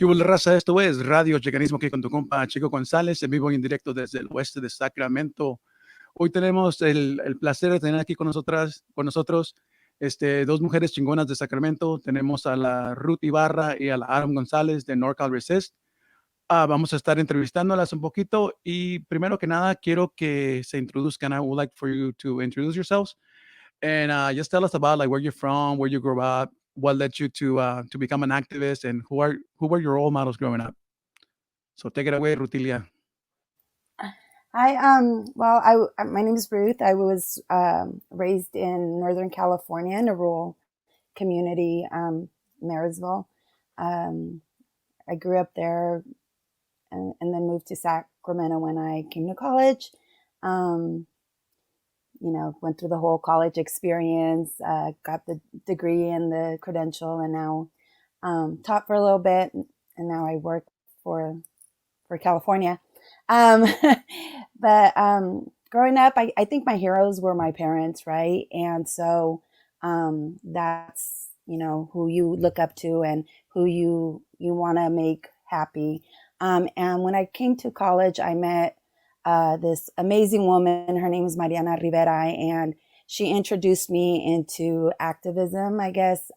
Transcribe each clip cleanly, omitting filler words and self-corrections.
¿Qué hubo, raza? Esto es Radio Chicanismo aquí con tu compa Xico González, en vivo y en directo desde el oeste de Sacramento. Hoy tenemos el placer de tener aquí con nosotros dos mujeres chingonas de Sacramento. Tenemos a la Ruth Ibarra y a la González de NorCal Resist. Vamos a estar entrevistándolas un poquito y primero que nada quiero que se introduzcan. I would like for you to introduce yourselves and just tell us about like where you're from, where you grew up, what led you to become an activist, and who were your role models growing up. So take it away, Rutilia. Hi, my name is Ruth. I was raised in Northern California in a rural community, Marysville. I grew up there and then moved to Sacramento when I came to college. Went through the whole college experience, got the degree and the credential, and now taught for a little bit, and now I work for California. But growing up, I think my heroes were my parents, right? And so that's, who you look up to and who you want to make happy. And when I came to college, I met this amazing woman. Her name is Mariana Rivera, and she introduced me into activism, I guess,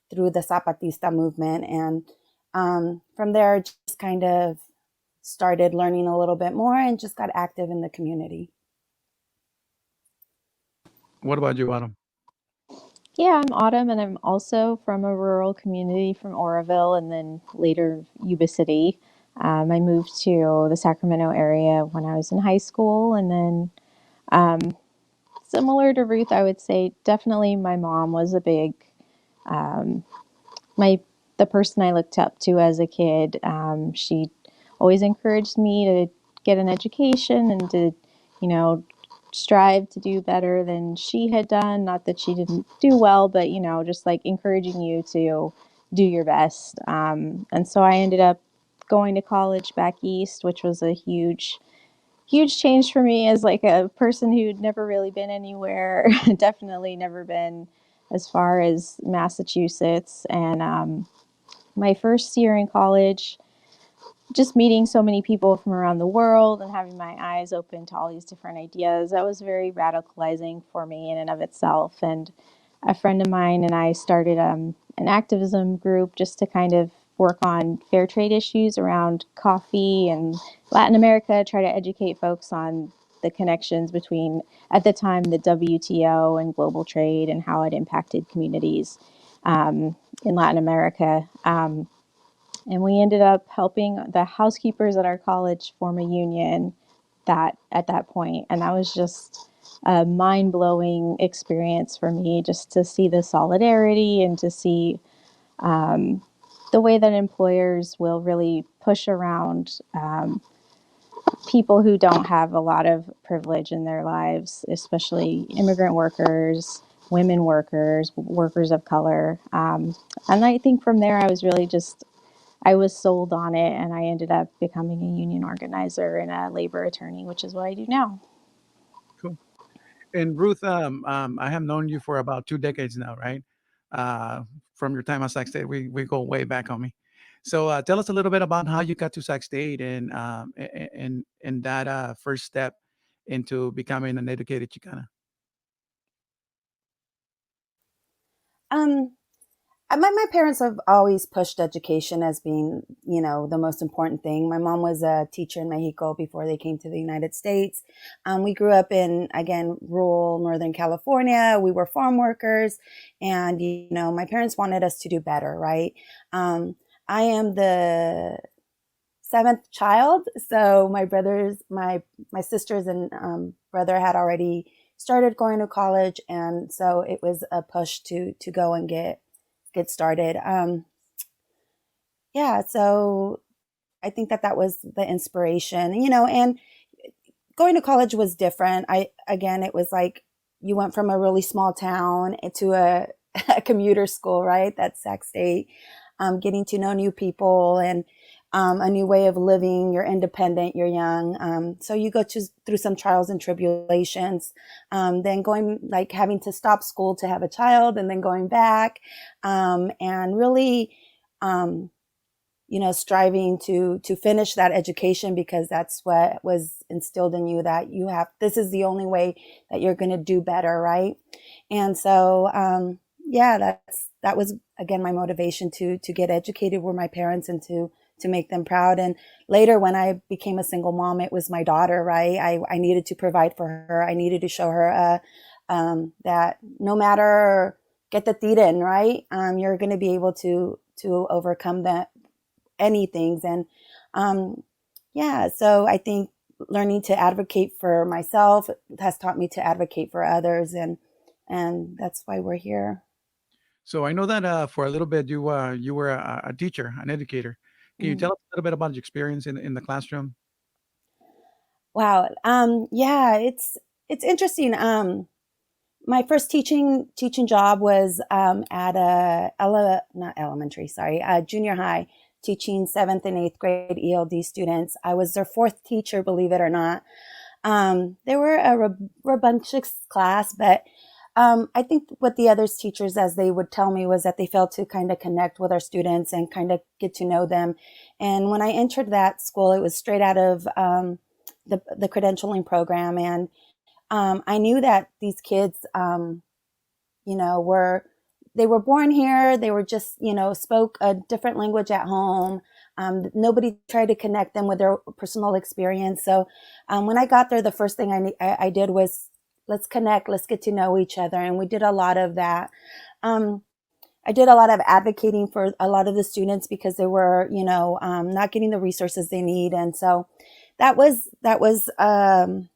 through the Zapatista movement. And from there, just kind of started learning a little bit more and just got active in the community. What about you, Autumn? Yeah, I'm Autumn, and I'm also from a rural community from Oroville and then later Yuba City. I moved to the Sacramento area when I was in high school, and then similar to Ruth, I would say definitely my mom was a big, the person I looked up to as a kid. She always encouraged me to get an education and to, strive to do better than she had done. Not that she didn't do well, but, just like encouraging you to do your best. And so I ended up going to college back east, which was a huge change for me as like a person who'd never really been anywhere, definitely never been as far as Massachusetts. And my first year in college, just meeting so many people from around the world and having my eyes open to all these different ideas, that was very radicalizing for me in and of itself. And a friend of mine and I started an activism group just to kind of work on fair trade issues around coffee and Latin America, try to educate folks on the connections between, at the time, the WTO and global trade and how it impacted communities in Latin America. And we ended up helping the housekeepers at our college form a union at that point. And that was just a mind-blowing experience for me, just to see the solidarity and to see the way that employers will really push around people who don't have a lot of privilege in their lives, especially immigrant workers, women workers, workers of color. And I think from there, I was sold on it, and I ended up becoming a union organizer and a labor attorney, which is what I do now. Cool. And Ruth, I have known you for about 2 decades now, right? From your time at Sac State, we go way back, homie. So tell us a little bit about how you got to Sac State and that first step into becoming an educated Chicana. My parents have always pushed education as being, the most important thing. My mom was a teacher in Mexico before they came to the United States. We grew up in, again, rural Northern California. We were farm workers, and, my parents wanted us to do better, right? I am the 7th child, so my sisters and brother had already started going to college, and so it was a push to go and get started. So I think that was the inspiration, and going to college was different. It was like you went from a really small town to a commuter school, right? That's Sac State, getting to know new people and a new way of living. You're independent, you're young. So you go through some trials and tribulations, then having to stop school to have a child and then going back, and really striving to finish that education, because that's what was instilled in you, that this is the only way that you're going to do better. Right. And so, that was, again, my motivation to get educated were my parents, and to make them proud. And later, when I became a single mom, it was my daughter, right? I needed to provide for her. I needed to show her that no matter, get the tiren, right? You're going to be able to overcome anything. And so I think learning to advocate for myself has taught me to advocate for others, and that's why we're here. So I know that for a little bit you were a teacher, an educator. Can you Mhm. tell us a little bit about your experience in the classroom? Wow. Yeah, it's interesting. My first teaching job was at not elementary, sorry, junior high, teaching 7th and 8th grade ELD students. I was their 4th teacher, believe it or not. They were a rambunctious class, but I think what the other teachers, as they would tell me, was that they failed to kind of connect with our students and kind of get to know them. And when I entered that school, it was straight out of the credentialing program, and I knew that these kids, they were born here. They were just, spoke a different language at home. Nobody tried to connect them with their personal experience. So when I got there, the first thing I did was, let's connect, let's get to know each other. And we did a lot of that. I did a lot of advocating for a lot of the students, because they were, not getting the resources they need. And so that was an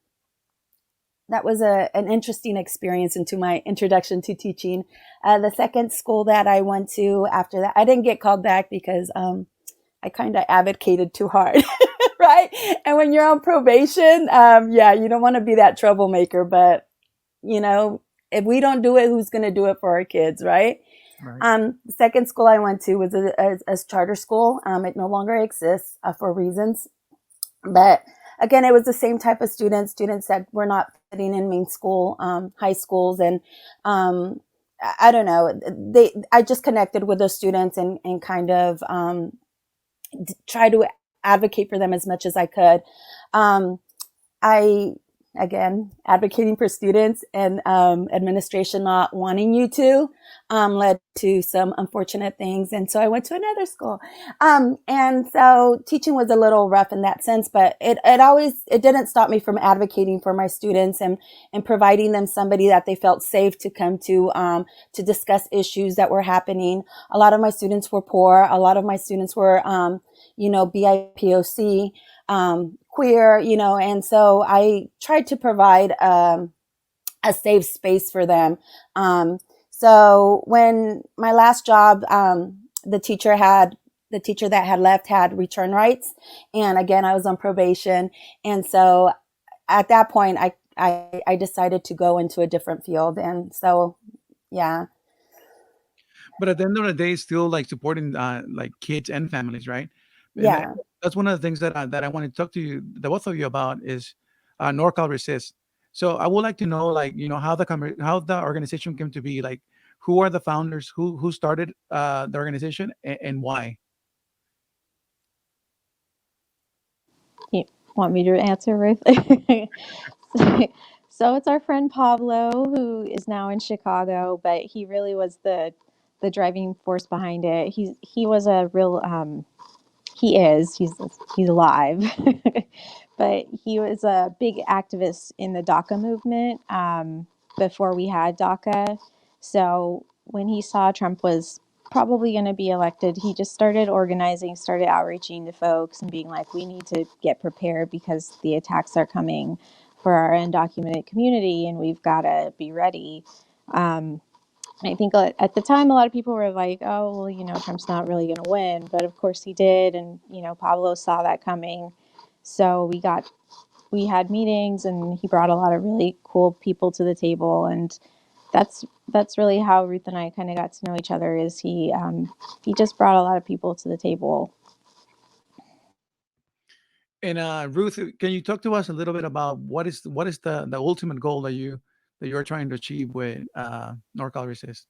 interesting experience into my introduction to teaching. The second school that I went to after that, I didn't get called back because I kind of advocated too hard, right? And when you're on probation, you don't want to be that troublemaker. But, if we don't do it, who's going to do it for our kids, right? Right. The second school I went to was a charter school. It no longer exists for reasons. But again, it was the same type of students that were not fitting in main school, high schools. And I don't know, I just connected with those students and kind of try to advocate for them as much as I could. Again, advocating for students and administration not wanting you to led to some unfortunate things. And so I went to another school. And so teaching was a little rough in that sense, but it didn't stop me from advocating for my students and providing them somebody that they felt safe to come to discuss issues that were happening. A lot of my students were poor. A lot of my students were, BIPOC, queer, and so I tried to provide a safe space for them. So when my last job, the teacher that had left had return rights. And again, I was on probation. And so at that point, I decided to go into a different field. And so, yeah. But at the end of the day, still like supporting like kids and families, right? And Yeah. that's one of the things that I want to talk to you, the both of you, about is NorCal Resist. So I would like to know, like, how how the organization came to be. Like, who are the founders? Who started the organization, and why? You want me to answer, Ruth? So it's our friend Pablo, who is now in Chicago, but he really was the driving force behind it. He was a real he is he's alive, but he was a big activist in the DACA movement before we had DACA. So when he saw Trump was probably going to be elected, he just started organizing, started outreaching to folks and being like, we need to get prepared because the attacks are coming for our undocumented community and we've got to be ready. I think at the time, a lot of people were like, oh, well, Trump's not really going to win. But of course he did. And, Pablo saw that coming. So we had meetings and he brought a lot of really cool people to the table. And that's really how Ruth and I kind of got to know each other, is he just brought a lot of people to the table. And Ruth, can you talk to us a little bit about what is the ultimate goal that you're trying to achieve with NorCal Resist?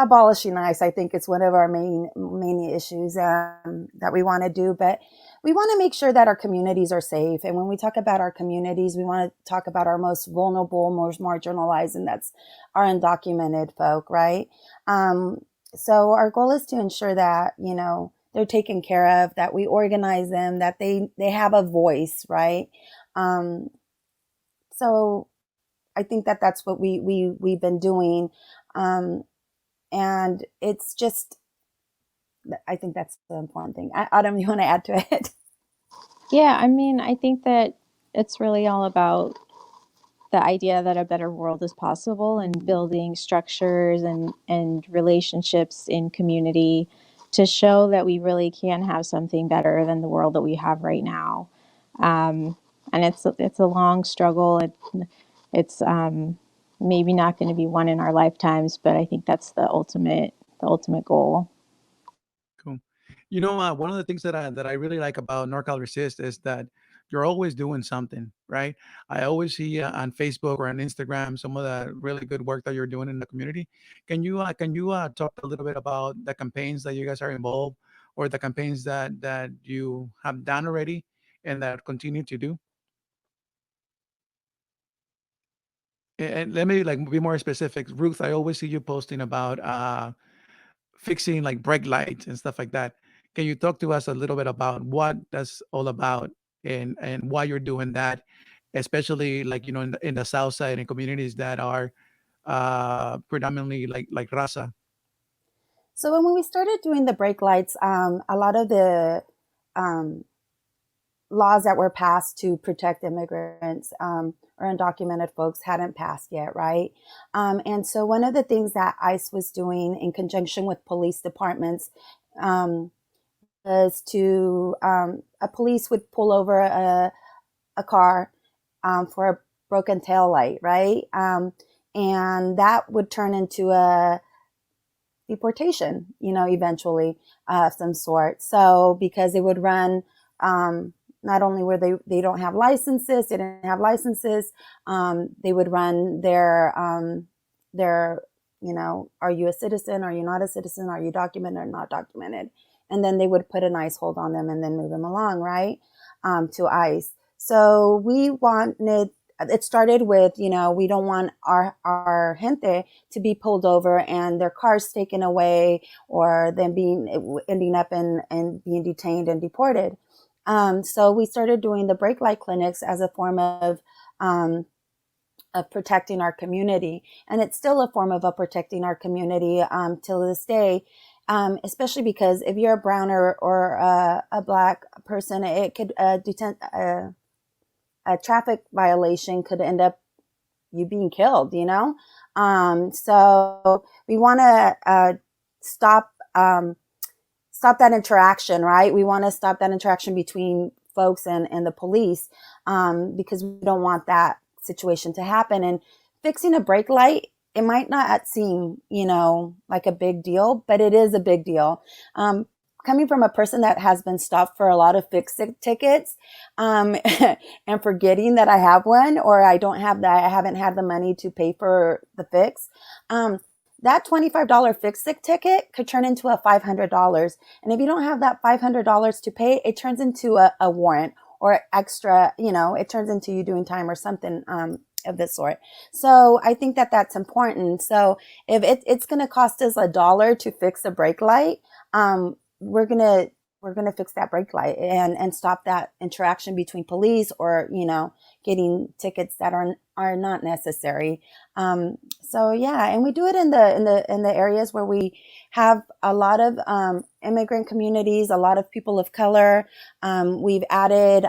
abolishing ICE, I think it's one of our main issues that we want to do. But we want to make sure that our communities are safe. And when we talk about our communities, we want to talk about our most vulnerable, most marginalized, and that's our undocumented folk, right? So our goal is to ensure that, you know, they're taken care of, that we organize them, that they have a voice, right? So I think that that's what we've been doing. And it's just, I think that's the important thing. Autumn, you want to add to it? Yeah, I mean, I think that it's really all about the idea that a better world is possible and building structures and relationships in community to show that we really can have something better than the world that we have right now. And it's a long struggle. It's maybe not going to be one in our lifetimes, but I think that's the ultimate goal. Cool. You know, one of the things that I really like about NorCal Resist is that you're always doing something, right? I always see on Facebook or on Instagram some of the really good work that you're doing in the community. Can you talk a little bit about the campaigns that you guys are involved, or the campaigns that you have done already and that continue to do? And let me like be more specific. Ruth, I always see you posting about fixing like brake lights and stuff like that. Can you talk to us a little bit about what that's all about and why you're doing that, especially like in the south side and communities that are predominantly like Raza? So when we started doing the brake lights, a lot of the um, laws that were passed to protect immigrants or undocumented folks hadn't passed yet, right? And so one of the things that ICE was doing in conjunction with police departments um, was to a police would pull over a car for a broken tail light, right? And that would turn into a deportation, you know, eventually of some sort. So because they would run, not only were they don't have licenses, they didn't have licenses, they would run their, you know, are you a citizen? Are you not a citizen? Are you documented or not documented? And then they would put an ICE hold on them and then move them along, right, to ICE. So we wanted, it started with, you know, we don't want our gente to be pulled over and their cars taken away or them ending up and being detained and deported. So we started doing the brake light clinics as a form of protecting our community. And it's still a form of protecting our community till this day, especially because if you're a brown or a black person, it could a traffic violation could end up you being killed, you know? So we want to stop that interaction, right? We want to stop that interaction between folks and the police because we don't want that situation to happen. And fixing a brake light, it might not seem, you know, like a big deal, but it is a big deal. Coming from a person that has been stopped for a lot of tickets, and forgetting that I have one or I haven't had the money to pay for the fix, that $25 fix ticket could turn into a $500. And if you don't have that $500 to pay, it turns into a warrant or extra, you know, it turns into you doing time or something, of this sort. So I think that that's important. So if it's going to cost us $1 to fix a brake light, we're gonna fix that brake light and stop that interaction between police or, you know, getting tickets that are not necessary. So yeah, and we do it in the areas where we have a lot of immigrant communities, a lot of people of color. We've added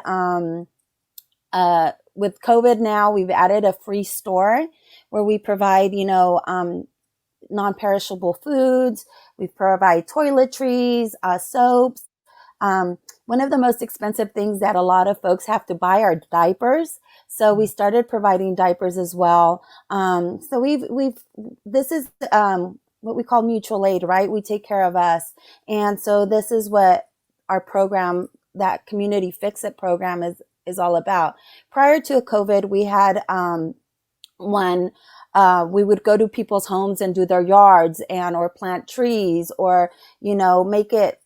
with COVID now, we've added a free store where we provide, you know, non-perishable foods. We provide toiletries, soaps. One of the most expensive things that a lot of folks have to buy are diapers. So we started providing diapers as well. So this is what we call mutual aid, right? We take care of us. And so this is what our program, that Community Fix It program is all about. Prior to COVID, we had one We would go to people's homes and do their yards or plant trees or, make it,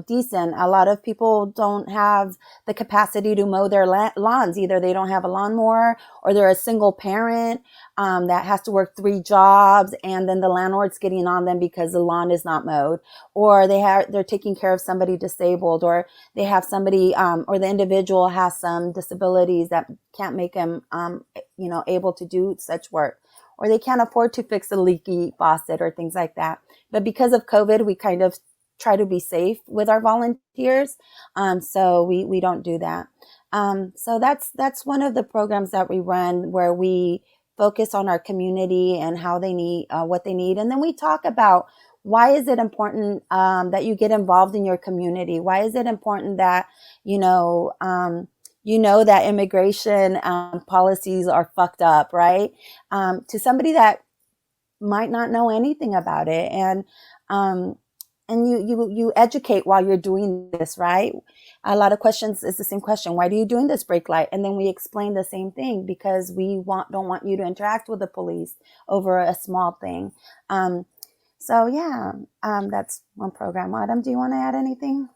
decent. A lot of people don't have the capacity to mow their lawns. Either they don't have a lawnmower or they're a single parent that has to work 3 jobs, and then the landlord's getting on them because the lawn is not mowed, or they're taking care of somebody disabled, or they have somebody or the individual has some disabilities that can't make them able to do such work, or they can't afford to fix a leaky faucet or things like that. But because of COVID, we kind of try to be safe with our volunteers. So we don't do that. So that's one of the programs that we run, where we focus on our community and how they need, what they need. And then we talk about, why is it important that you get involved in your community? Why is it important that, that immigration policies are fucked up, right? To somebody that might not know anything about it. And you educate while you're doing this, right? A lot of questions is the same question. Why are you doing this brake light? And then we explain the same thing, because we don't want you to interact with the police over a small thing. So yeah, that's one program. Adam, do you want to add anything?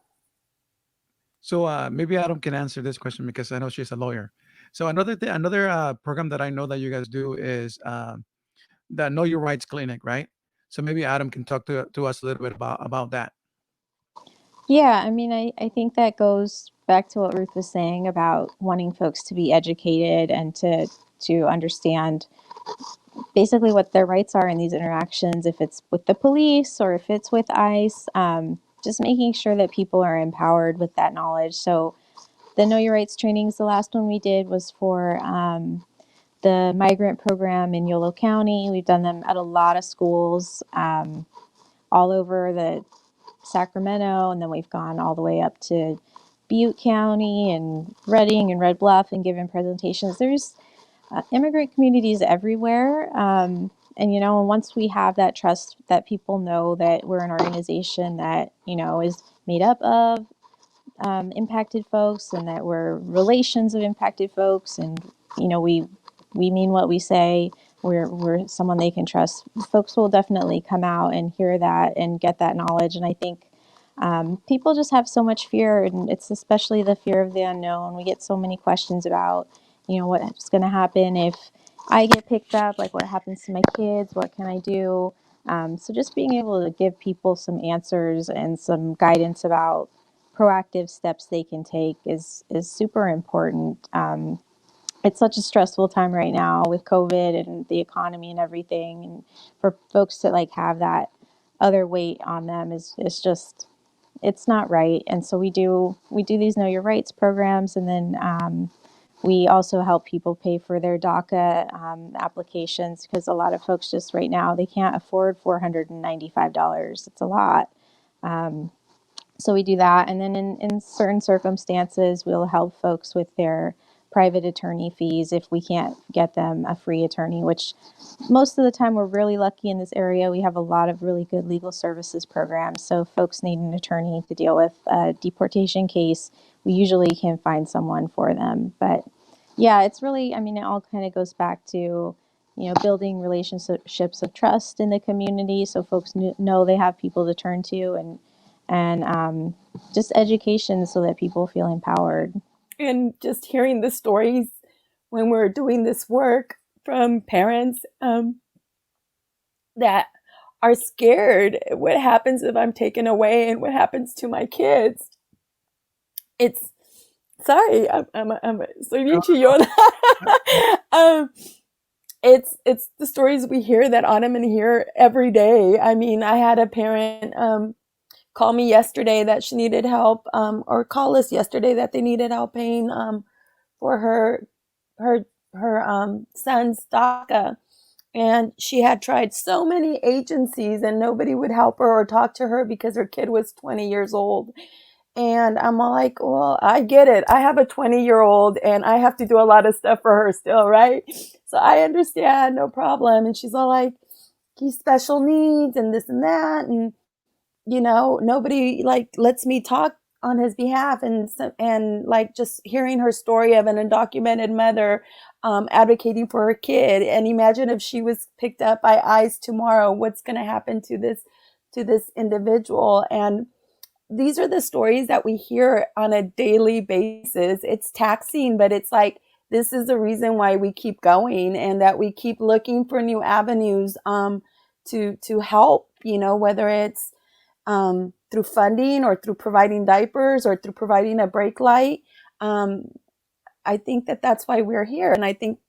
So maybe Adam can answer this question, because I know she's a lawyer. So another program that I know that you guys do is the Know Your Rights Clinic, right? So maybe Adam can talk to us a little bit about that. Yeah, I mean, I think that goes back to what Ruth was saying about wanting folks to be educated and to understand basically what their rights are in these interactions, if it's with the police or if it's with ICE, just making sure that people are empowered with that knowledge. So the Know Your Rights trainings, the last one we did was for the migrant program in Yolo County. We've done them at a lot of schools all over the Sacramento, and then we've gone all the way up to Butte County and Redding and Red Bluff and given presentations. There's immigrant communities everywhere. And once we have that trust that people know that we're an organization that, is made up of impacted folks, and that we're relations of impacted folks, and, we mean what we say, we're someone they can trust, folks will definitely come out and hear that and get that knowledge. And I think people just have so much fear, and it's especially the fear of the unknown. We get so many questions about, what's going to happen if I get picked up, like what happens to my kids, what can I do? So just being able to give people some answers and some guidance about proactive steps they can take is super important. It's such a stressful time right now with COVID and the economy and everything, and for folks to have that other weight on them is just, it's not right. And so we do these Know Your Rights programs, and then we also help people pay for their DACA applications, because a lot of folks just right now, they can't afford $495. It's a lot. So we do that. And then in certain circumstances, we'll help folks with their private attorney fees if we can't get them a free attorney, which most of the time we're really lucky in this area. We have a lot of really good legal services programs. So if folks need an attorney to deal with a deportation case, we usually can find someone for them. But yeah, it's really, it all kind of goes back to, building relationships of trust in the community, so folks know they have people to turn to, and just education so that people feel empowered. And just hearing the stories when we're doing this work from parents that are scared, what happens if I'm taken away and what happens to my kids. It's, sorry, soy bien chillona. It's the stories we hear that Autumn and hear every day. I had a parent call me yesterday that she needed help, or call us yesterday that they needed help paying for her son's DACA. And she had tried so many agencies and nobody would help her or talk to her because her kid was 20 years old. And I'm all like, well, I get it. I have a 20-year-old and I have to do a lot of stuff for her still, right? So I understand, no problem. And she's all like, he's special needs and this and that. And nobody lets me talk on his behalf, and like just hearing her story of an undocumented mother advocating for her kid. And imagine if she was picked up by ICE tomorrow, what's going to happen to this individual? And these are the stories that we hear on a daily basis. It's taxing, but it's like, this is the reason why we keep going, and that we keep looking for new avenues to help, whether it's through funding, or through providing diapers, or through providing a brake light. I think that's why we're here. And I think,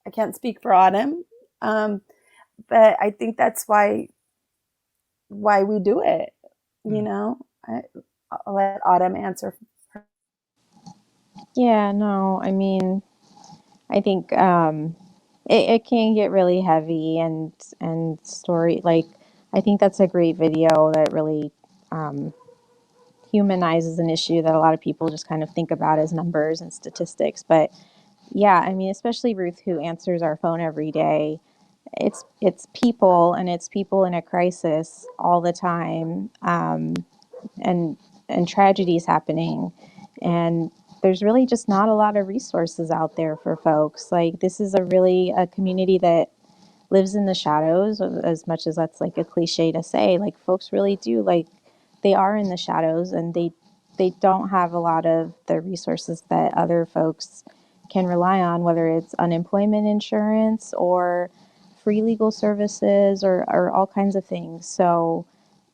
I can't speak for Autumn, but I think that's why we do it. I'll let Autumn answer. Yeah, no, I mean, I think it can get really heavy and story, like, I think that's a great video that really humanizes an issue that a lot of people just kind of think about as numbers and statistics. But yeah, I mean, especially Ruth, who answers our phone every day, it's people, and it's people in a crisis all the time, and tragedies happening, and there's really just not a lot of resources out there for folks. Like, this is a community that lives in the shadows, as much as that's like a cliche to say. Like, folks really do, like, they are in the shadows, and they don't have a lot of the resources that other folks can rely on, whether it's unemployment insurance or free legal services, or all kinds of things. So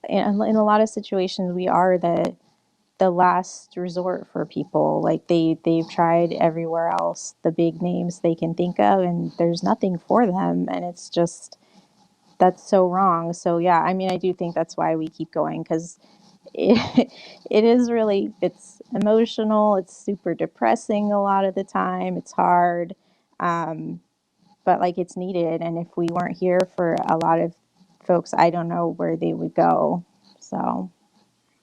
in a lot of situations, we are the last resort for people. Like, they've tried everywhere else, the big names they can think of, and there's nothing for them. And it's just, that's so wrong. So yeah, I mean, I do think that's why we keep going, because it is really, it's emotional, it's super depressing a lot of the time, it's hard, but like, it's needed. And if we weren't here for a lot of folks, I don't know where they would go. So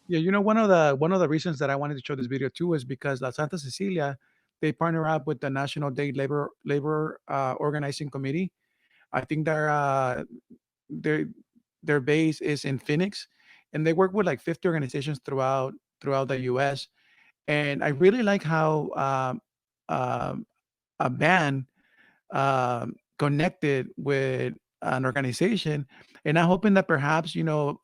Yeah, one of the reasons that I wanted to show this video too is because La Santa Cecilia, they partner up with the National Day Labor Organizing Committee. I think their their base is in Phoenix, and they work with like 50 organizations throughout the U.S. And I really like how a band connected with an organization. And I'm hoping that perhaps,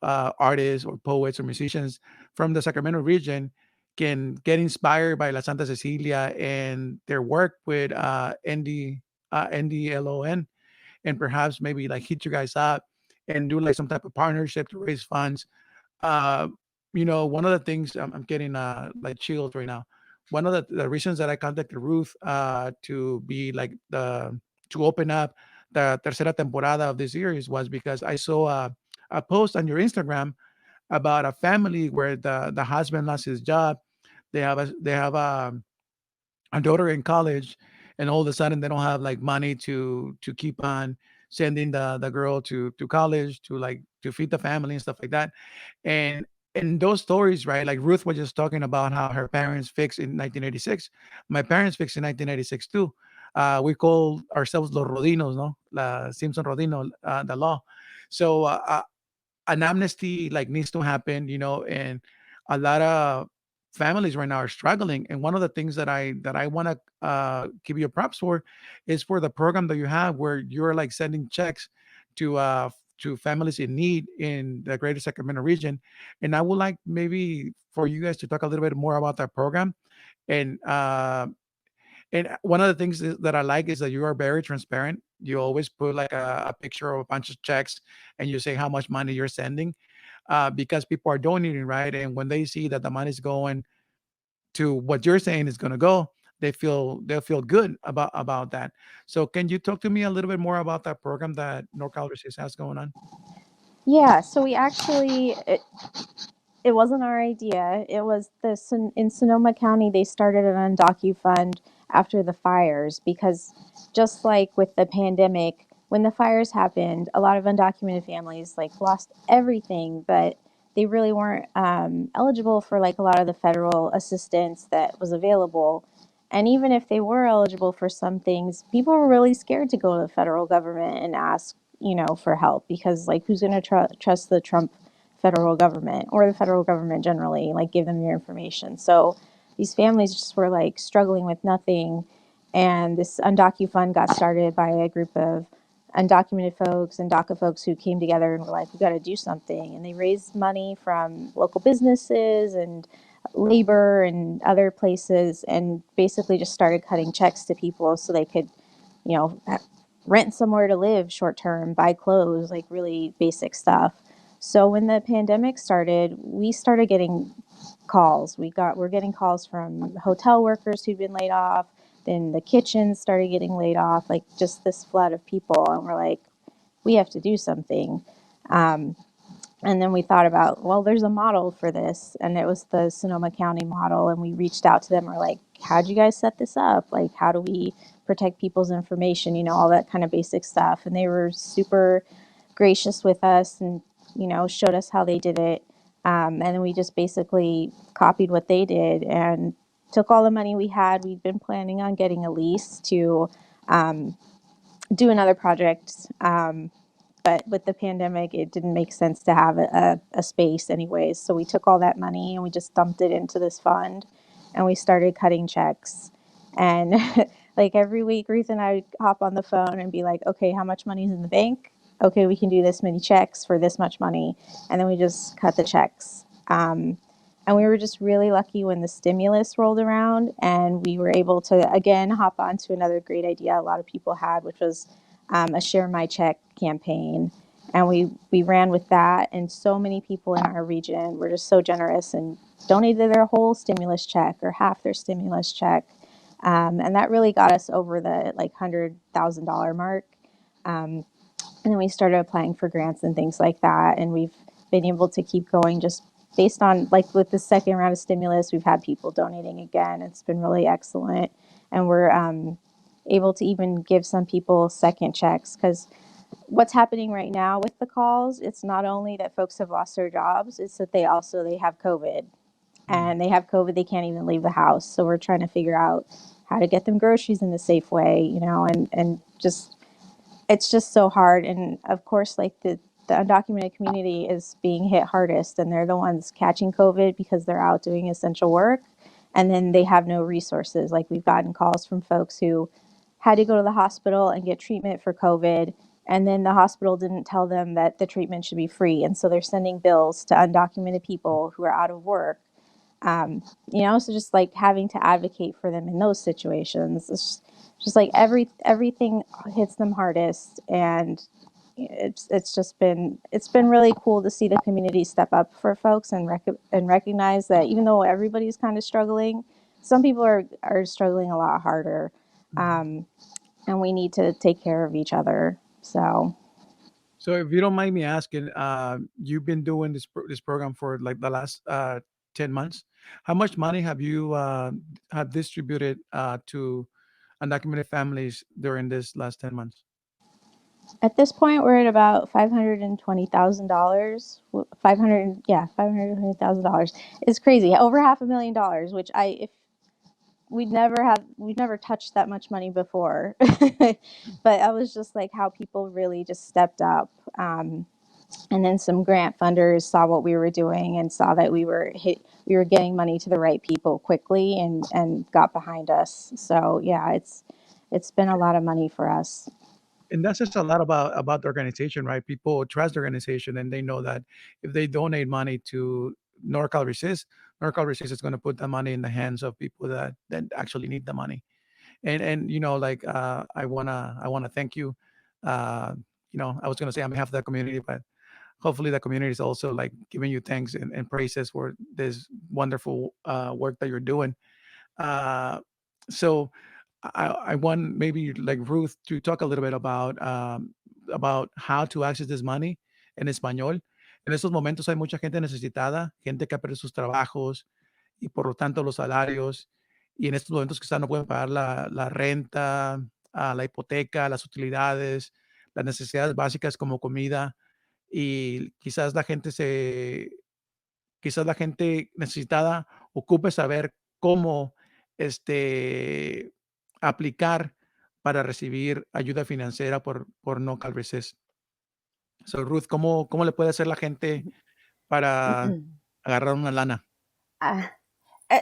artists or poets or musicians from the Sacramento region can get inspired by La Santa Cecilia and their work with NDLON, and perhaps maybe like hit you guys up and do like some type of partnership to raise funds. uh, one of the things I'm getting like chills right now. One of the reasons that I contacted Ruth to be like to open up the tercera temporada of this series was because I saw a post on your Instagram about a family where the husband lost his job. They have a daughter in college, and all of a sudden they don't have like money to keep on sending the girl to college, to like to feed the family and stuff like that. And those stories, right? Like Ruth was just talking about how her parents fixed in 1986. My parents fixed in 1986 too. We call ourselves los Rodinos, no? La Simpson Rodino, the law. So an amnesty like needs to happen, and a lot of families right now are struggling. And one of the things that I want to give you props for is for the program that you have where you're like sending checks to families in need in the greater Sacramento region. And I would like maybe for you guys to talk a little bit more about that program. And one of the things that I like is that you are very transparent. You always put like a picture of a bunch of checks, and you say how much money you're sending, because people are donating, right? And when they see that the money is going to what you're saying is going to go, they'll feel good about that. So can you talk to me a little bit more about that program that NorCal Resist has going on? yeah, so we actually, it wasn't our idea. It was in Sonoma County, they started an undocu-fund after the fires, because just like with the pandemic, when the fires happened, a lot of undocumented families like lost everything, but they really weren't eligible for like a lot of the federal assistance that was available. And even if they were eligible for some things, people were really scared to go to the federal government and ask, for help, because like, who's going to trust the Trump federal government or the federal government generally, like give them your information. So these families just were like struggling with nothing. And this Undocu Fund got started by a group of undocumented folks and DACA folks who came together and were like, we got to do something. And they raised money from local businesses and labor and other places and basically just started cutting checks to people so they could, rent somewhere to live short term, buy clothes, like really basic stuff. So when the pandemic started, we started getting calls. We're getting calls from hotel workers who'd been laid off. Then the kitchens started getting laid off, like just this flood of people. And we're like, we have to do something. And then we thought about, well, there's a model for this. And it was the Sonoma County model. And we reached out to them. We're like, how'd you guys set this up? Like, how do we protect people's information? All that kind of basic stuff. And they were super gracious with us and, showed us how they did it. And then we just basically copied what they did and took all the money we had. We'd been planning on getting a lease to do another project. But with the pandemic, it didn't make sense to have a space anyways. So we took all that money and we just dumped it into this fund and we started cutting checks. And like every week, Ruth and I would hop on the phone and be like, okay, how much money is in the bank? Okay, we can do this many checks for this much money. And then we just cut the checks. And we were just really lucky when the stimulus rolled around and we were able to, again, hop on to another great idea a lot of people had, which was a Share My Check campaign. And we ran with that. And so many people in our region were just so generous and donated their whole stimulus check or half their stimulus check. And that really got us over the like $100,000 mark. And then we started applying for grants and things like that. And we've been able to keep going just based on, like with the second round of stimulus, we've had people donating again. It's been really excellent. And we're able to even give some people second checks because what's happening right now with the calls, it's not only that folks have lost their jobs, it's that they have COVID. And they have COVID, they can't even leave the house. So we're trying to figure out how to get them groceries in a safe way, and just it's just so hard. And of course, like the undocumented community is being hit hardest, and they're the ones catching COVID because they're out doing essential work. And then they have no resources. Like we've gotten calls from folks who had to go to the hospital and get treatment for COVID. And then the hospital didn't tell them that the treatment should be free. And so they're sending bills to undocumented people who are out of work. So just like having to advocate for them in those situations. It's just like everything hits them hardest. And it's been really cool to see the community step up for folks and recognize that even though everybody's kind of struggling, some people are struggling a lot harder, and we need to take care of each other. So if you don't mind me asking, you've been doing this program for like the last 10 months. How much money have you have distributed to undocumented families during this last 10 months? at this point, we're at about $520,000. $520,000. It's crazy. Over $500,000, which if we've never touched that much money before. But I was just like how people really just stepped up. And then some grant funders saw what we were doing and saw that we were getting money to the right people quickly and got behind us. So yeah, it's been a lot of money for us. And that says a lot about the organization, right? People trust the organization and they know that if they donate money to NorCal Resist, NorCal Resist is going to put the money in the hands of people that actually need the money. And like I wanna thank you. I was gonna say on behalf of the community, but hopefully the community is also like giving you thanks and praises for this wonderful work that you're doing. Uh, so I want maybe like Ruth to talk a little bit about how to access this money en español. En estos momentos hay mucha gente necesitada, gente que ha perdido sus trabajos y por lo tanto los salarios, y en estos momentos quizás no pueden pagar la renta, la hipoteca, las utilidades, las necesidades básicas como comida, y quizás la gente necesitada ocupe saber cómo, este, aplicar para recibir ayuda financiera por No Resist. So, Ruth, ¿cómo le puede hacer la gente para agarrar una lana? Ah,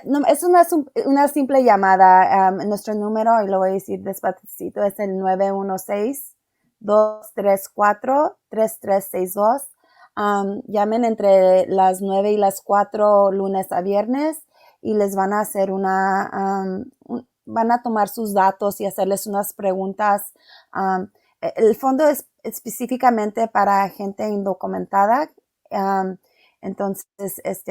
no, es una simple llamada. Nuestro número, y lo voy a decir despacito, es el 916-234-3362. Llamen entre las 9 y las 4 lunes a viernes y les van a hacer van a tomar sus datos y hacerles unas preguntas. El fondo es específicamente para gente indocumentada. Entonces, es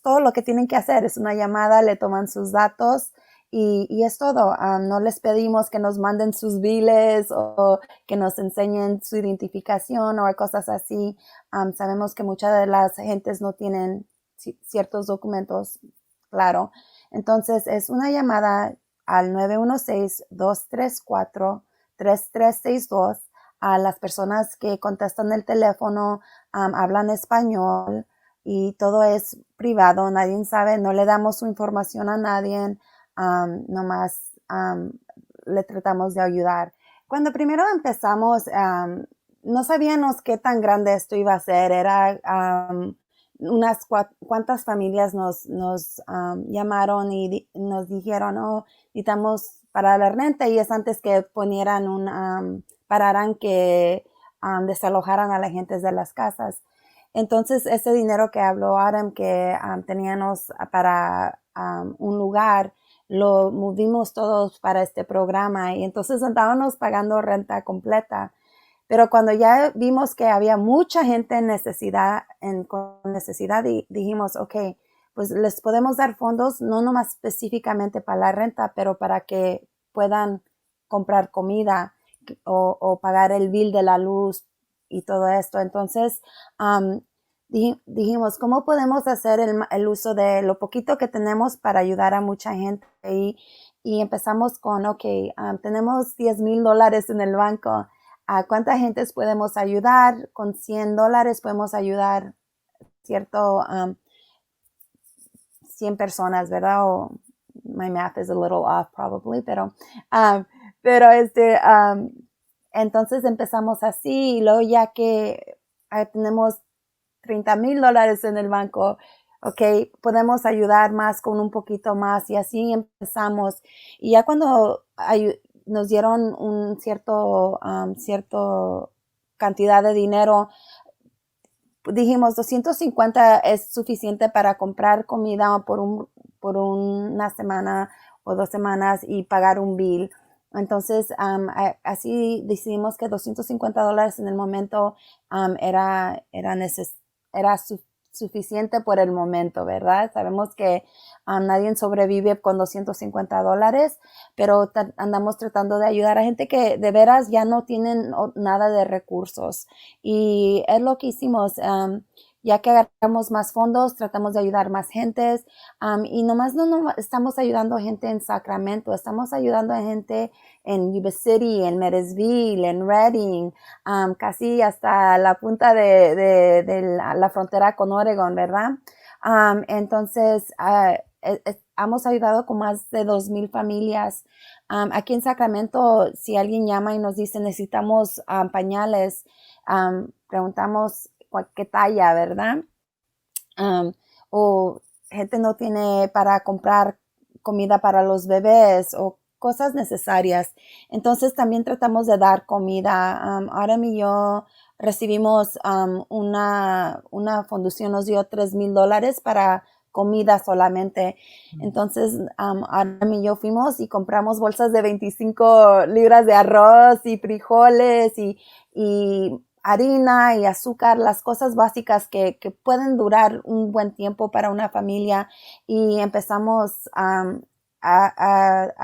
todo lo que tienen que hacer. Es una llamada, le toman sus datos y es todo. No les pedimos que nos manden sus biles o que nos enseñen su identificación o cosas así. Sabemos que muchas de las gentes no tienen ciertos documentos, claro. Entonces, es una llamada al 916-234-3362. A las personas que contestan el teléfono hablan español y todo es privado, nadie sabe, no le damos su información a nadie, nomás le tratamos de ayudar. Cuando primero empezamos, no sabíamos qué tan grande esto iba a ser, era unas cuantas familias nos llamaron y nos dijeron, oh, necesitamos para la renta, y es antes que pararan que desalojaran a la gente de las casas. Entonces, ese dinero que habló Adam, que teníamos para un lugar, lo movimos todos para este programa y entonces andábamos pagando renta completa. Pero cuando ya vimos que había mucha gente con necesidad, dijimos, ok, pues les podemos dar fondos, no nomás específicamente para la renta, pero para que puedan comprar comida o pagar el bill de la luz y todo esto. Entonces, dijimos, ¿cómo podemos hacer el uso de lo poquito que tenemos para ayudar a mucha gente? Y empezamos con, ok, tenemos $10,000 en el banco. ¿A cuánta gente podemos ayudar? Con $100 podemos ayudar 100 personas, ¿verdad? O my math is a little off probably, pero entonces empezamos así y luego ya que tenemos $30,000 en el banco, ok, podemos ayudar más con un poquito más y así empezamos. Y ya cuando nos dieron un cierto cantidad de dinero, dijimos 250 es suficiente para comprar comida por una semana o 2 semanas y pagar un bill. Entonces, así decidimos que $250 en el momento era suficiente por el momento, ¿verdad? Sabemos que nadie sobrevive con $250, pero andamos tratando de ayudar a gente que de veras ya no tienen nada de recursos. Y es lo que hicimos. Ya que agarramos más fondos, tratamos de ayudar más gentes, y nomás no estamos ayudando a gente en Sacramento, estamos ayudando a gente en Yuba City, en Meresville, en Redding, casi hasta la punta de la frontera con Oregon, ¿verdad? Entonces, hemos ayudado con más de 2,000 familias. Aquí en Sacramento, si alguien llama y nos dice necesitamos pañales, preguntamos qué talla, ¿verdad? O gente no tiene para comprar comida para los bebés o cosas necesarias. Entonces también tratamos de dar comida. Ahora y yo recibimos una fundación, nos dio $3,000 para comida solamente. Entonces, Adam y yo fuimos y compramos bolsas de 25 libras de arroz y frijoles y harina y azúcar, las cosas básicas que pueden durar un buen tiempo para una familia, y empezamos a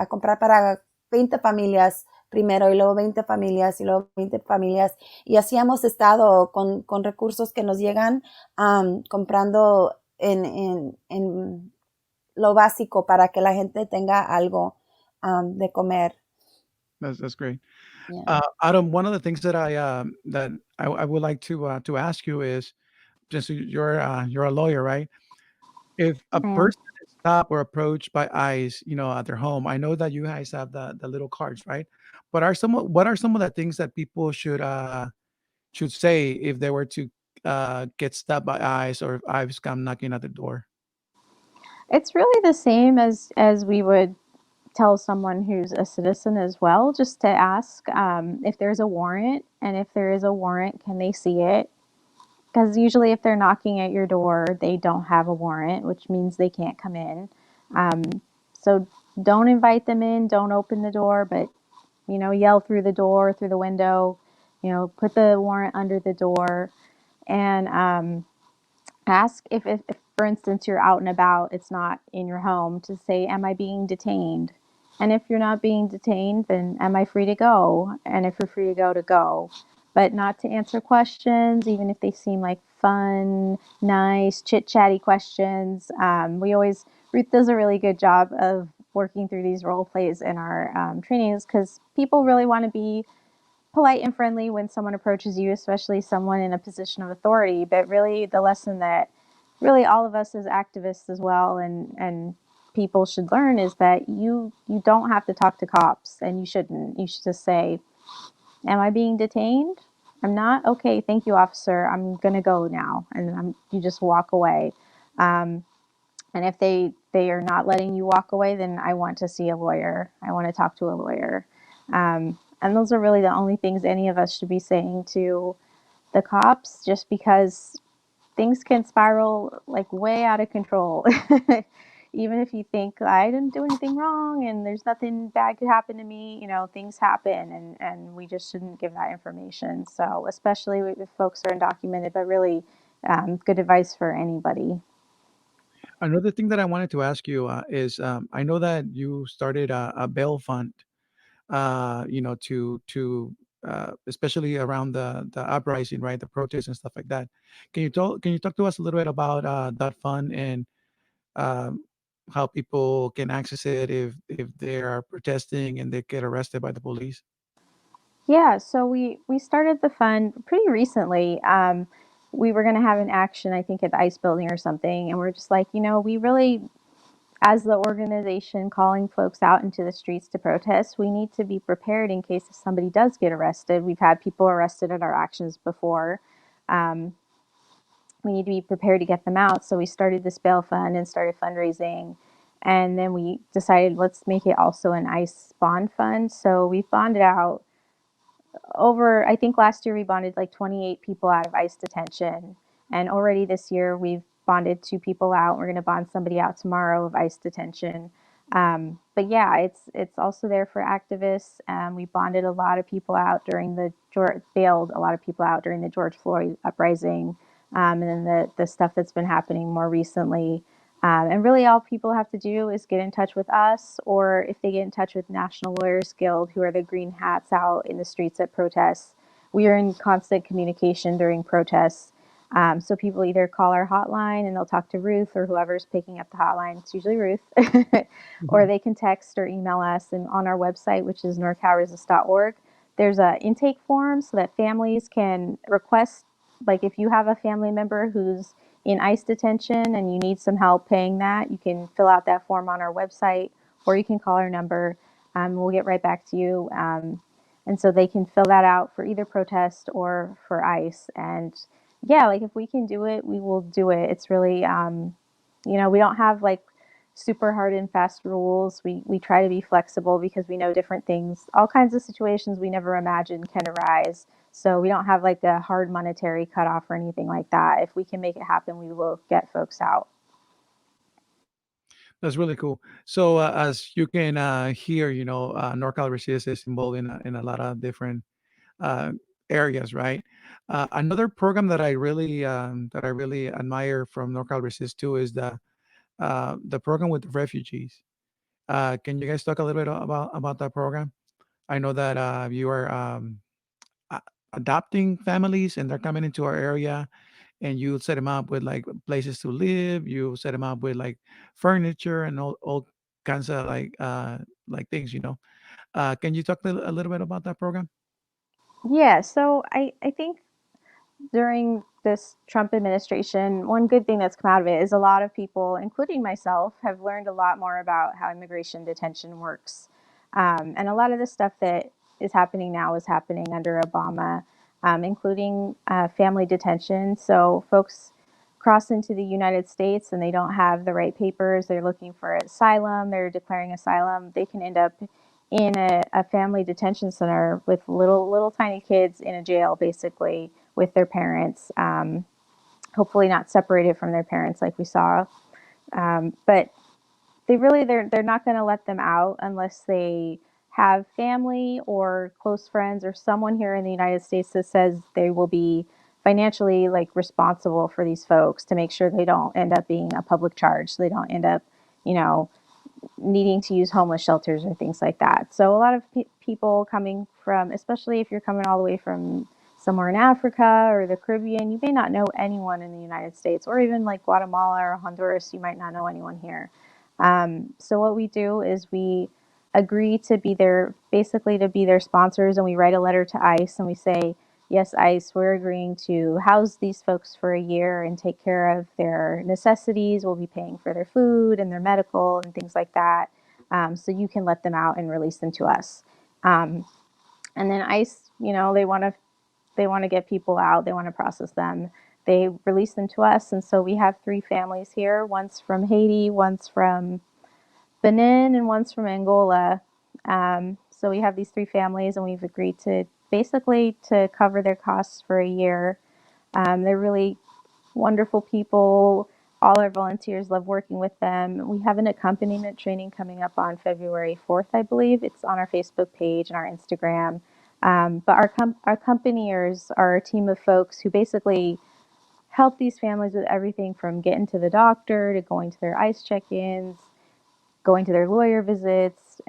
comprar para 20 familias primero y luego 20 familias y luego 20 familias, y así hemos estado con recursos que nos llegan, comprando en lo básico para que la gente tenga algo de comer. That's great. Yeah. Adam, one of the things that I would like to ask you is, just you're a lawyer, right? If a I am. person is stopped or approached by ICE, at their home, I know that you guys have the little cards, right? But what are some of the things that people should say if they were to get stopped by ICE or if ICE come knocking at the door? It's really the same as we would tell someone who's a citizen as well, just to ask if there's a warrant, and if there is a warrant, can they see it? Because usually, if they're knocking at your door, they don't have a warrant, which means they can't come in. Um, so don't invite them in, don't open the door, but yell through the door, through the window, put the warrant under the door, and ask if, for instance, you're out and about, it's not in your home, to say, am I being detained? And if you're not being detained, then am I free to go? And if you're free to go. But not to answer questions, even if they seem like fun, nice, chit-chatty questions. Ruth does a really good job of working through these role plays in our trainings, because people really want to be polite and friendly when someone approaches you, especially someone in a position of authority. But really, the lesson that really all of us as activists as well, and people should learn, is that you don't have to talk to cops, and you shouldn't. You should just say, am I being detained? I'm not. Okay, thank you, officer. I'm gonna go now, and you just walk away. Um, and if they are not letting you walk away, then I want to see a lawyer. I want to talk to a lawyer. And those are really the only things any of us should be saying to the cops, just because things can spiral like way out of control. Even if you think I didn't do anything wrong and there's nothing bad could happen to me, things happen, and we just shouldn't give that information. So especially if folks are undocumented, but really good advice for anybody. Another thing that I wanted to ask you is I know that you started a bail fund, especially around the uprising, right, the protests and stuff like that. Can you talk to us a little bit about that fund and um, how people can access it if they are protesting and they get arrested by the police? Yeah, so we started the fund pretty recently. We were going to have an action, I think, at the ICE building or something, and we're just like, we really, as the organization calling folks out into the streets to protest, we need to be prepared in case if somebody does get arrested. We've had people arrested at our actions before. Um, we need to be prepared to get them out. So we started this bail fund and started fundraising. And then we decided, let's make it also an ICE bond fund. So we've bonded out over, I think last year we bonded like 28 people out of ICE detention. And already this year we've bonded 2 people out. We're going to bond somebody out tomorrow of ICE detention. But yeah, it's also there for activists. We bonded a lot of people out during bailed a lot of people out during the George Floyd uprising, and then the stuff that's been happening more recently. And really, all people have to do is get in touch with us, or if they get in touch with National Lawyers Guild, who are the green hats out in the streets at protests. We are in constant communication during protests. So people either call our hotline and they'll talk to Ruth or whoever's picking up the hotline. It's usually Ruth. Or Mhm. they can text or email us. And on our website, which is norcalresist.org, there's a intake form so that families can request, like if you have a family member who's in ICE detention and you need some help paying that, you can fill out that form on our website, or you can call our number. We'll get right back to you. And so they can fill that out for either protest or for ICE. And yeah, like if we can do it, we will do it. It's really, we don't have like super hard and fast rules. We try to be flexible because we know different things, all kinds of situations we never imagined can arise. So we don't have like a hard monetary cutoff or anything like that. If we can make it happen, we will get folks out. That's really cool. So as you can hear, NorCal Resist is involved in a lot of different uh, areas, right? Another program that I really admire from NorCal Resist too is the program with refugees. Can you guys talk a little bit about that program? I know that you are a- adopting families and they're coming into our area, and you set them up with like places to live. You set them up with like furniture and all kinds of like things. Can you talk a little bit about that program? Yeah, so I think during this Trump administration, one good thing that's come out of it is a lot of people, including myself, have learned a lot more about how immigration detention works. And a lot of the stuff that is happening now was happening under Obama. including family detention. So folks cross into the United States and they don't have the right papers. They're looking for asylum. They're declaring asylum. They can end up in a family detention center with little tiny kids in a jail, basically with their parents. Hopefully not separated from their parents like we saw. But they're not going to let them out unless they have family or close friends or someone here in the United States that says they will be financially like responsible for these folks to make sure they don't end up being a public charge. So they don't end up, you know, needing to use homeless shelters or things like that. So a lot of people coming from, especially if you're coming all the way from somewhere in Africa or the Caribbean, you may not know anyone in the United States, or even like Guatemala or Honduras, you might not know anyone here. So what we do is we agree to be their, basically to be their sponsors, and we write a letter to ICE and we say, yes, ICE, we're agreeing to house these folks for a year and take care of their necessities. We'll be paying for their food and their medical and things like that. So you can let them out and release them to us. And then ICE, you know, they want to get people out. They want to process them. They release them to us. And so we have 3 families here. One's from Haiti, one's from Benin, and one's from Angola. So we have these 3 families, and we've agreed to basically to cover their costs for a year. They're really wonderful people. All our volunteers love working with them. We have an accompaniment training coming up on February 4th, I believe. It's on our Facebook page and our Instagram. But our accompaniers are a team of folks who basically help these families with everything from getting to the doctor to going to their ICE check-ins, going to their lawyer visits,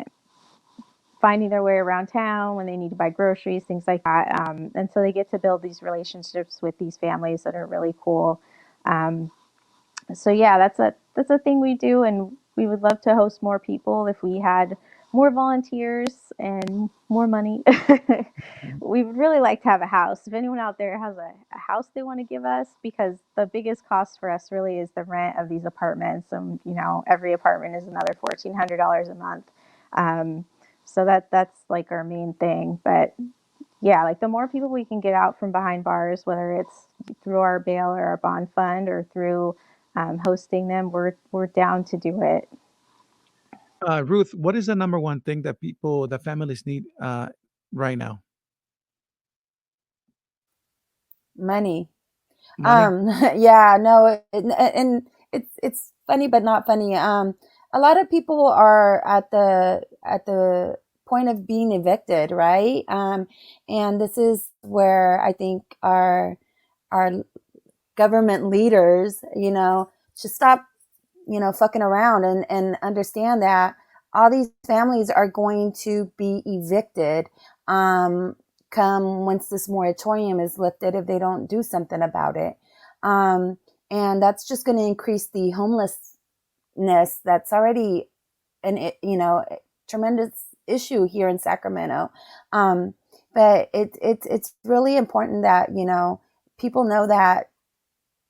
finding their way around town when they need to buy groceries, things like that. And so they get to build these relationships with these families that are really cool. So yeah, that's a thing we do, and we would love to host more people if we had more volunteers and more money. We would really like to have a house. If anyone out there has a house they want to give us, because the biggest cost for us really is the rent of these apartments, and you know, every apartment is another $1,400 a month. So that's like our main thing. But yeah, like the more people we can get out from behind bars, whether it's through our bail or our bond fund or through hosting them, we're down to do it. Ruth, what is the number one thing that that families need right now? Money. Money? Yeah, no, and it's funny but not funny. A lot of people are at the point of being evicted, right? And this is where I think our government leaders, you know, should stop, you know, fucking around and understand that all these families are going to be evicted come once this moratorium is lifted if they don't do something about it. And that's just going to increase the homelessness that's already an, you know, tremendous issue here in Sacramento. But it's really important that, you know, people know that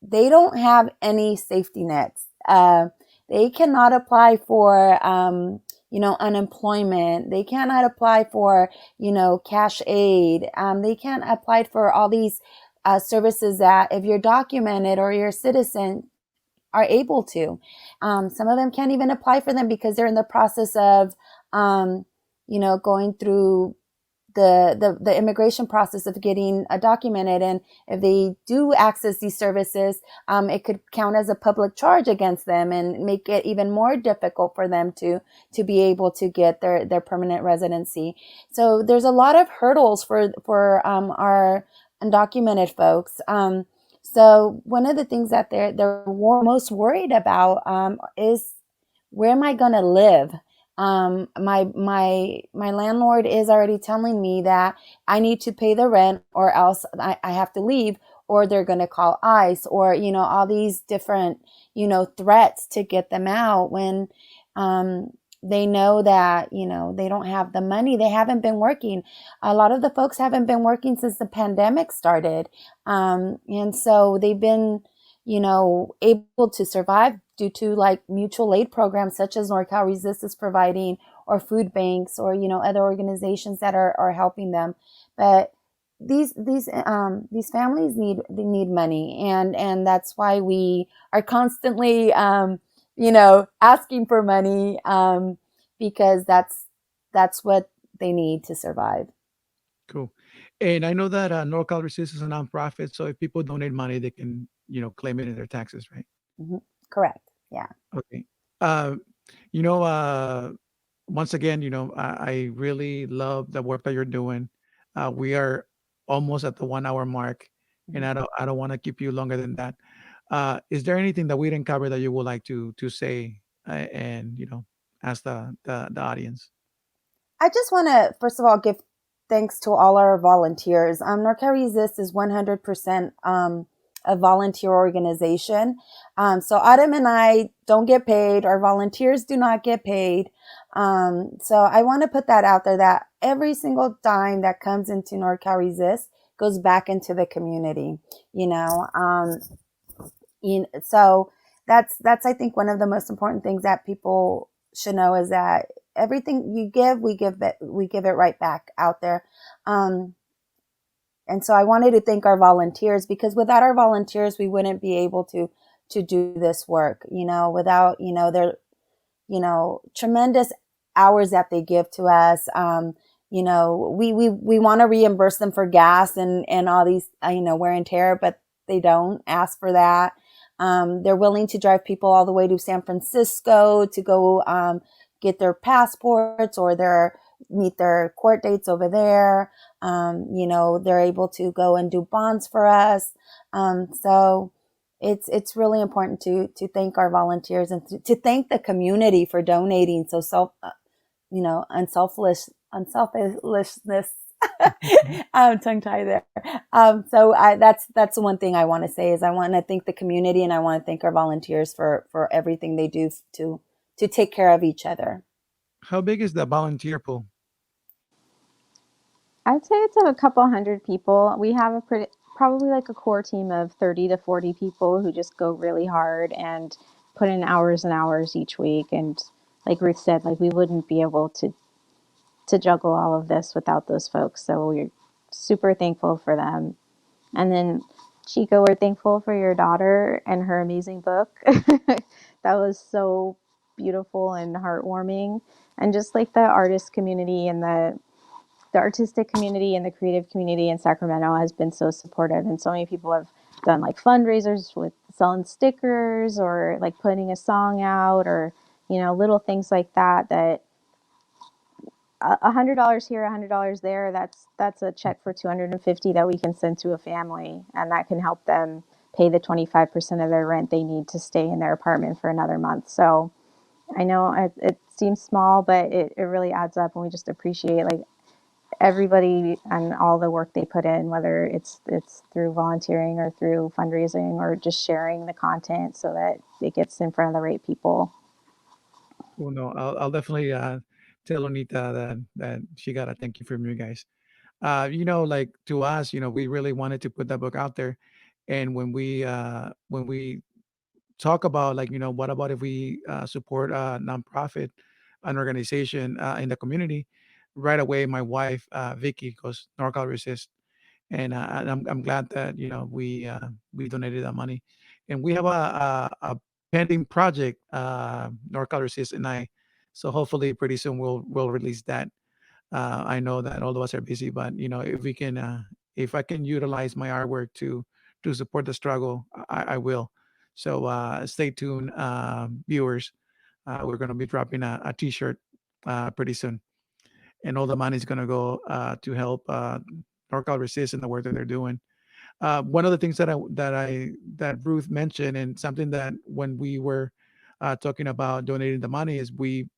they don't have any safety nets. They cannot apply for, you know, unemployment. They cannot apply for, you know, cash aid. They can't apply for all these services that if you're documented or you're a citizen are able to. Some of them can't even apply for them because they're in the process of, you know, going through the immigration process of getting documented. And if they do access these services, it could count as a public charge against them and make it even more difficult for them to be able to get their permanent residency. So there's a lot of hurdles for our undocumented folks. So one of the things that they're most worried about is, where am I going to live? My landlord is already telling me that I need to pay the rent or else I have to leave, or they're going to call ICE, or, you know, all these different, you know, threats to get them out when, they know that, you know, they don't have the money. They haven't been working. A lot of the folks haven't been working since the pandemic started. And so they've been, you know, able to survive due to like mutual aid programs such as NorCal Resist is providing, or food banks, or, you know, other organizations that are helping them. But these families need money, and that's why we are constantly asking for money, because that's what they need to survive. Cool. And I know that NorCal Resist is a nonprofit, so if people donate money, they can, claim it in their taxes, right? Hmm. Correct. Yeah. Okay. Uh, you know, uh, Once again, I really love the work that you're doing. We are almost at the 1 hour mark, and Mhm. I don't want to keep you longer than that. Is there anything that we didn't cover that you would like to say, and ask the audience? I just want to, first of all, give thanks to all our volunteers. NorCal Resist is 100% a volunteer organization. So Autumn and I don't get paid. Our volunteers do not get paid. So I want to put that out there, that every single dime that comes into NorCal Resist goes back into the community, you know. So that's I think one of the most important things that people should know, is that everything you give, we give it right back out there. Um, and so I wanted to thank our volunteers, because without our volunteers, we wouldn't be able to do this work. Without their tremendous hours that they give to us. We want to reimburse them for gas and all these wear and tear, but they don't ask for that. They're willing to drive people all the way to San Francisco to go get their passports or meet their court dates over there. They're able to go and do bonds for us. So it's really important to thank our volunteers, and to thank the community for donating so unselfishness. Tongue tie there. So that's the one thing I want to say, is I want to thank the community, and I want to thank our volunteers for everything they do to take care of each other. How big is the volunteer pool? I'd say it's a couple hundred people. We have probably like a core team of 30 to 40 people who just go really hard and put in hours and hours each week. And like Ruth said, like we wouldn't be able to juggle all of this without those folks. So we're super thankful for them. And then Xico, we're thankful for your daughter and her amazing book. That was so beautiful and heartwarming. And just like the artist community and the artistic community and the creative community in Sacramento has been so supportive, and so many people have done like fundraisers with selling stickers or like putting a song out, or little things like that. That $100 here, $100 there, that's a check for 250 that we can send to a family, and that can help them pay the 25% of their rent they need to stay in their apartment for another month. So I know it seems small, but it really adds up, and we just appreciate like everybody and all the work they put in, whether it's through volunteering or through fundraising or just sharing the content so that it gets in front of the right people. Well, no, I'll definitely tell Onita that she got a thank you from you guys. Like to us, we really wanted to put that book out there, and when we talk about, like, what about if we support a nonprofit, an organization in the community, right away my wife Vicky goes NorCal Resist, and I'm glad that we donated that money, and we have a pending project, NorCal Resist and I, so hopefully pretty soon we'll release that. I know that all of us are busy, but if I can utilize my artwork to support the struggle, I will. So stay tuned, viewers. We're going to be dropping a T-shirt pretty soon, and all the money is going to go to help NorCal Resist and the work that they're doing. One of the things that Ruth mentioned, and something that when we were talking about donating the money, is we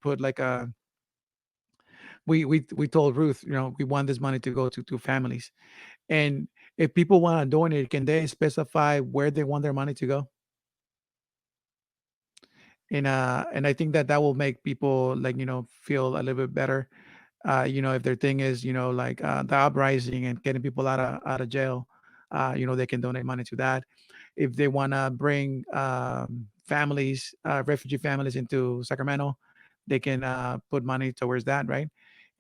put like we told Ruth, we want this money to go to families. And if people want to donate, can they specify where they want their money to go? And I think that will make people, like, feel a little bit better. If their thing is, like the uprising and getting people out of jail, they can donate money to that. If they want to bring families, refugee families into Sacramento, they can put money towards that, right?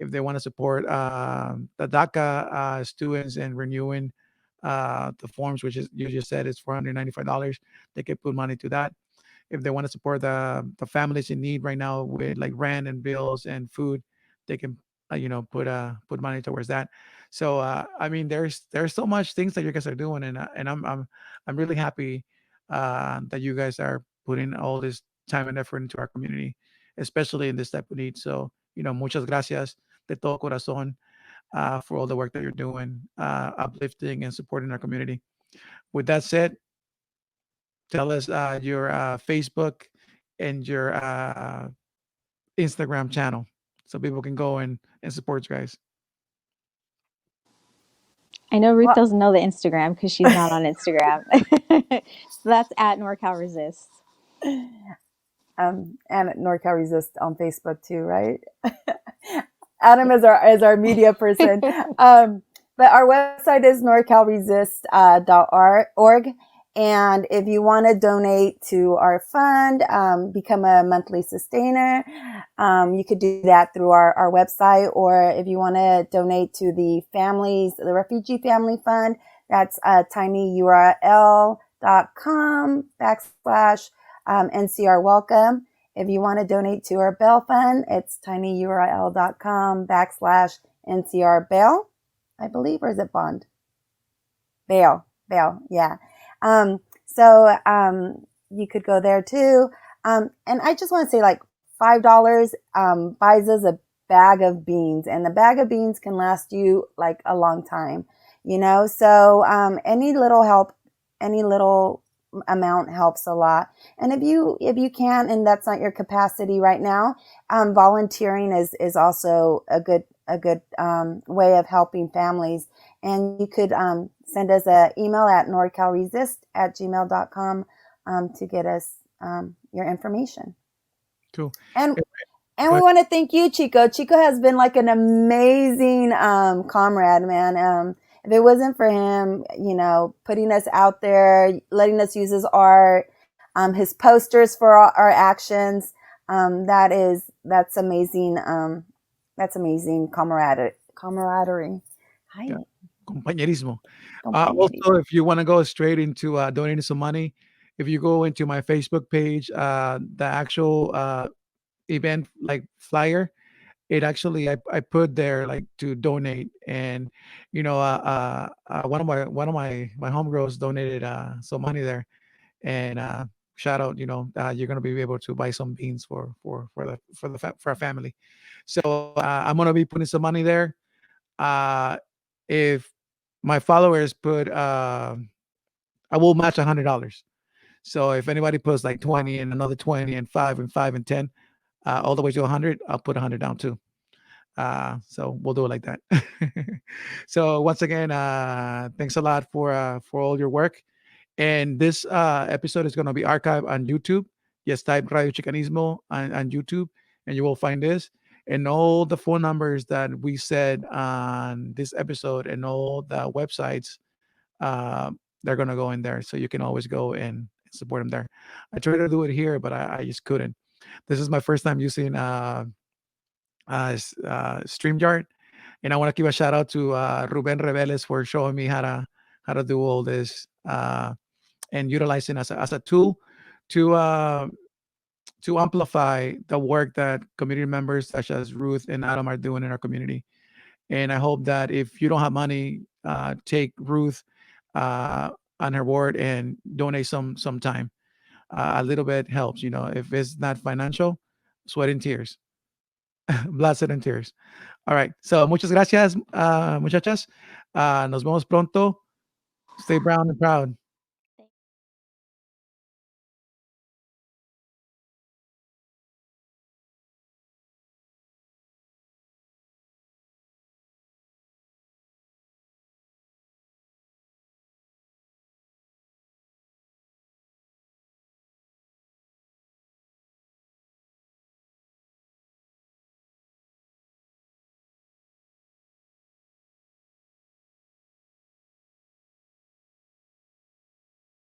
if they want to support the DACA students and renewing the forms, which is you just said is $495, they can put money to that. If they want to support the families in need right now with like rent and bills and food, they can put money towards that. So I mean, there's so much things that you guys are doing, and I'm really happy that you guys are putting all this time and effort into our community, especially in this type of need. So muchas gracias de todo corazón for all the work that you're doing, uplifting and supporting our community. With that said, tell us your Facebook and your Instagram channel so people can go and support you guys. I know Ruth Well, doesn't know the Instagram because she's not on Instagram. So that's at NorCal Resist. and at NorCal Resist on Facebook too, right? Adam is our media person. But our website is norcalresist.org. And if you want to donate to our fund, become a monthly sustainer, you could do that through our website. Or if you want to donate to the Refugee Family Fund, that's tinyurl.com/NCR Welcome. If you want to donate to our bail fund, it's tinyurl.com/NCR Bail, I believe, or is it bond? Bail, yeah. So you could go there too. And I just want to say like $5 buys us a bag of beans, and the bag of beans can last you like a long time, So any little help, any little amount helps a lot. And if you can, and that's not your capacity right now, volunteering is also a good way of helping families. And you could send us an email at norcalresist@gmail.com to get us your information. Cool. And we want to thank you, Xico. Xico has been like an amazing comrade, man. If it wasn't for him, putting us out there, letting us use his art, his posters for our actions, that's amazing. That's amazing camaraderie. Hi. Yeah. Compañerismo. Also, if you want to go straight into donating some money, if you go into my Facebook page, the actual event like flyer, it actually I put there like to donate, and one of my homegirls donated some money there, and shout out, you're gonna be able to buy some beans for our family. So I'm gonna be putting some money there. If my followers put, I will match $100. So if anybody puts like 20 and another 20 and 5 and 5 and 10, all the way to 100, I'll put 100 down too. So we'll do it like that. So once again, thanks a lot for all your work. And this episode is going to be archived on YouTube. Just type Radio Chicanismo on YouTube, and you will find this. And all the phone numbers that we said on this episode and all the websites, they're going to go in there. So you can always go and support them there. I tried to do it here, but I just couldn't. This is my first time using StreamYard. And I want to give a shout out to Ruben Reveles for showing me how to do all this and utilizing as a tool to amplify the work that community members such as Ruth and Adam are doing in our community. And I hope that if you don't have money, take Ruth on her word and donate some time. A little bit helps, if it's not financial, sweat and tears, blood, sweat and tears. All right. So muchas gracias, muchachas. Nos vemos pronto. Stay brown and proud.